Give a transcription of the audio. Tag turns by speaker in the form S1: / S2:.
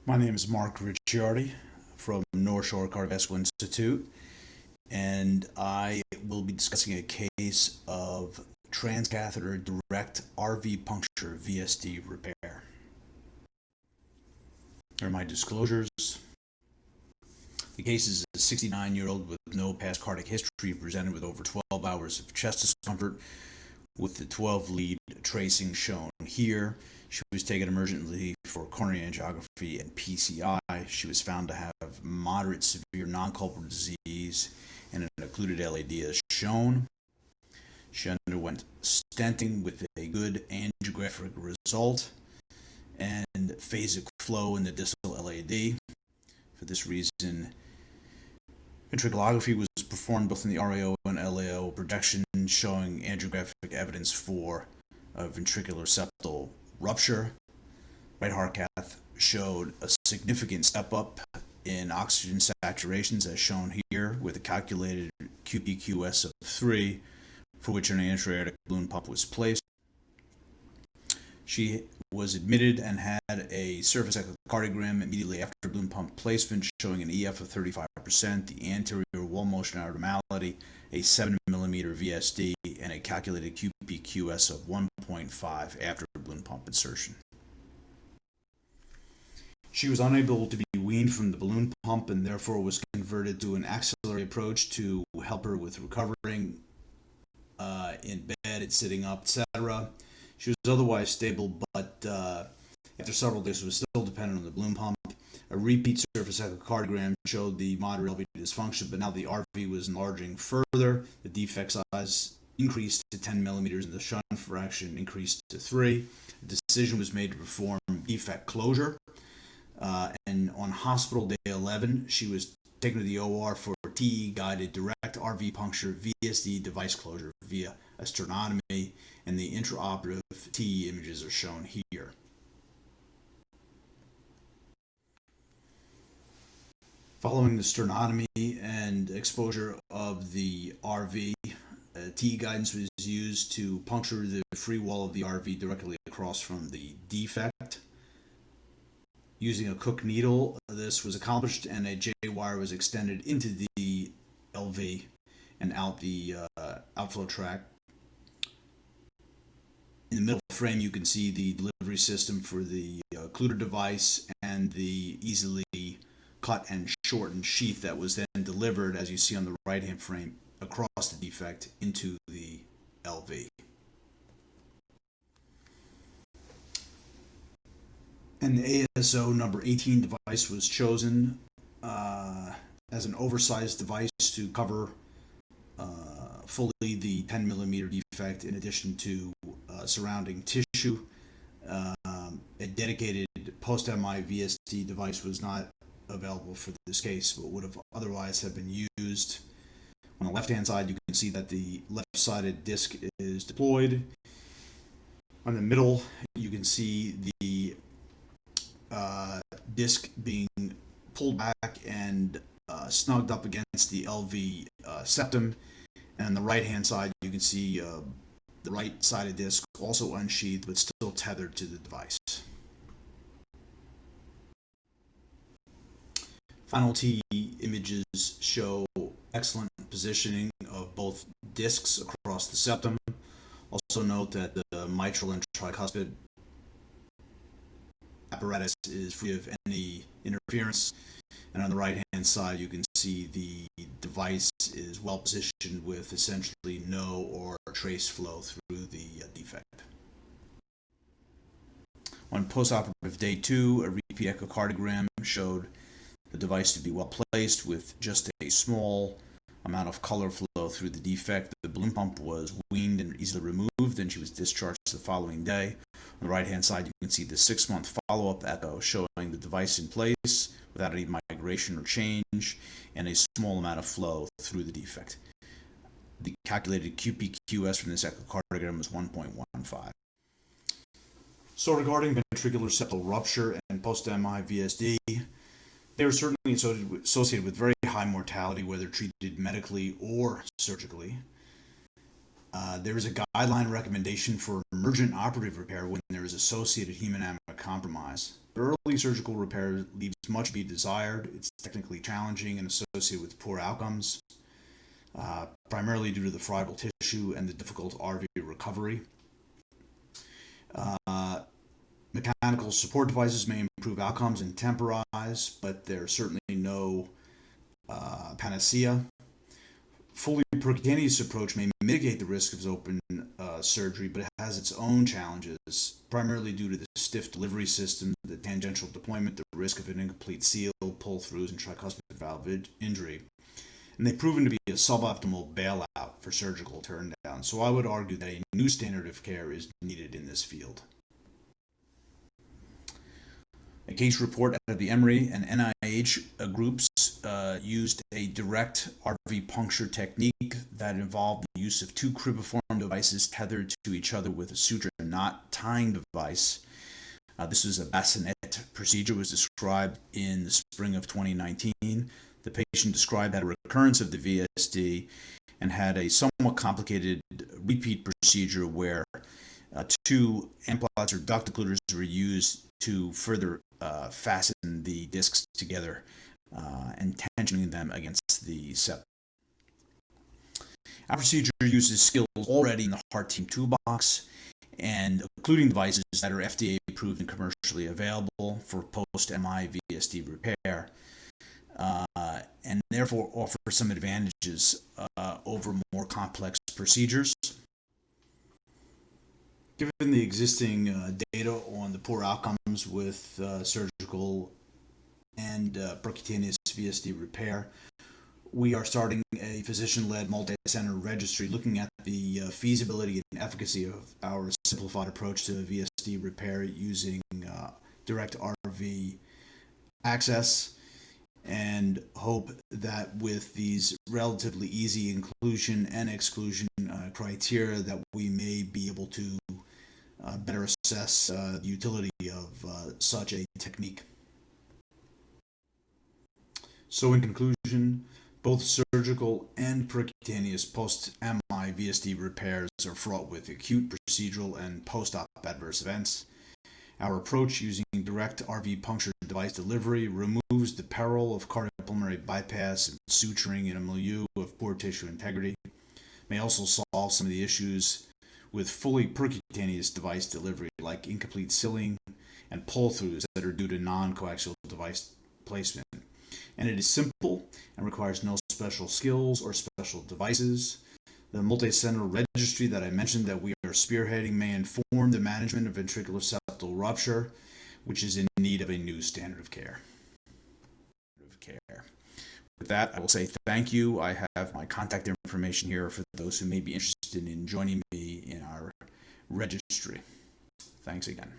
S1: My name is Mark Ricciardi from North Shore Cardiovascular Institute, and I will be discussing a case of transcatheter direct RV puncture VSD repair. Here are my disclosures. The case is a 69-year-old with no past cardiac history presented with over 12 hours of chest discomfort with the 12-lead tracing shown here. She was taken emergently for coronary angiography and PCI. She was found to have moderate severe non-culpable disease and an occluded LAD as shown. She underwent stenting with a good angiographic result and phasic flow in the distal LAD. For this reason, ventriculography was performed both in the RAO and LAO projection, showing angiographic evidence for ventricular septal rupture. Right heart cath showed a significant step up in oxygen saturations as shown here with a calculated QPQS of 3 for which an intra-aortic balloon pump was placed. She was admitted and had a surface echocardiogram immediately after balloon pump placement showing an EF of 35%, the anterior wall motion abnormality, a 7 millimeter VSD, and a calculated QPQS of 1.5 after balloon pump insertion. She was unable to be weaned from the balloon pump and therefore was converted to an axillary approach to help her with recovering in bed and sitting up, etc. She was otherwise stable, but after several days was still dependent on the balloon pump. A repeat surface echocardiogram showed the moderate LV dysfunction, but now the RV was enlarging further. The defect size increased to 10 millimeters and the shunt fraction increased to 3. A decision was made to perform defect closure. And on hospital day 11, she was taken to the OR for TE-guided direct RV puncture VSD device closure via a sternotomy, and the intraoperative TE images are shown here. Following the sternotomy and exposure of the RV, TE guidance was used to puncture the free wall of the RV directly across from the defect. Using a Cook needle, this was accomplished and a J-wire was extended into the LV and out the outflow tract. In the middle frame, you can see the delivery system for the occluder device and the easily cut and shortened sheath that was then delivered, as you see on the right-hand frame, across the defect into the LV. And the ASO number 18 device was chosen as an oversized device to cover fully the 10 millimeter defect in addition to surrounding tissue. A dedicated post-MI VSD device was not available for this case, but would have otherwise have been used. On the left-hand side, you can see that the left-sided disc is deployed. On the middle, you can see the disc being pulled back and snugged up against the LV septum. And on the right-hand side, you can see the right-sided disc also unsheathed but still tethered to the device. Final TE images show excellent positioning of both discs across the septum. Also note that the mitral and tricuspid apparatus is free of any interference, and on the right hand side you can see the device is well positioned with essentially no or trace flow through the defect. On postoperative day 2, a repeat echocardiogram showed the device to be well placed with just a small amount of color flow through the defect. The balloon pump was weaned and easily removed, and she was discharged the following day. On the right-hand side, you can see the 6-month follow-up echo showing the device in place without any migration or change, and a small amount of flow through the defect. The calculated QPQS from this echocardiogram was 1.15. So regarding ventricular septal rupture and post-MI VSD, they are certainly associated with very high mortality, whether treated medically or surgically. There is a guideline recommendation for emergent operative repair when there is associated hemodynamic compromise. But early surgical repair leaves much to be desired. It's technically challenging and associated with poor outcomes, primarily due to the friable tissue and the difficult RV recovery. Mechanical support devices may improve outcomes and temporize, but they're certainly no panacea. Fully percutaneous approach may mitigate the risk of open surgery, but it has its own challenges, primarily due to the stiff delivery system, the tangential deployment, the risk of an incomplete seal, pull-throughs, and tricuspid valve injury. And they've proven to be a suboptimal bailout for surgical turndown. So I would argue that a new standard of care is needed in this field. A case report out of the Emory and NIH groups used a direct RV puncture technique that involved the use of two cribriform devices tethered to each other with a suture knot tying device. This was a bassinet procedure, was described in the spring of 2019. The patient described had a recurrence of the VSD and had a somewhat complicated repeat procedure where two ampullats or duct occluders were used to further fasten the discs together and tensioning them against the septal. Our procedure uses skills already in the heart team toolbox and occluding devices that are FDA approved and commercially available for post-MI VSD repair, and therefore offer some advantages over more complex procedures. Given the existing data on the poor outcomes with surgical and percutaneous VSD repair, we are starting a physician-led multi-center registry looking at the feasibility and efficacy of our simplified approach to VSD repair using direct RV access, and hope that with these relatively easy inclusion and exclusion criteria that we may be able to better assess the utility of such a technique. So in conclusion, both surgical and percutaneous post-MI VSD repairs are fraught with acute procedural and post-op adverse events. Our approach using direct RV puncture device delivery removes the peril of cardiopulmonary bypass and suturing in a milieu of poor tissue integrity. May also solve some of the issues with fully percutaneous device delivery, like incomplete sealing and pull-throughs that are due to non-coaxial device placement. And it is simple and requires no special skills or special devices. The multi-center registry that I mentioned that we are spearheading may inform the management of ventricular septal rupture, which is in need of a new standard of care. With that, I will say thank you. I have my contact information here for those who may be interested in joining me in our registry. Thanks again.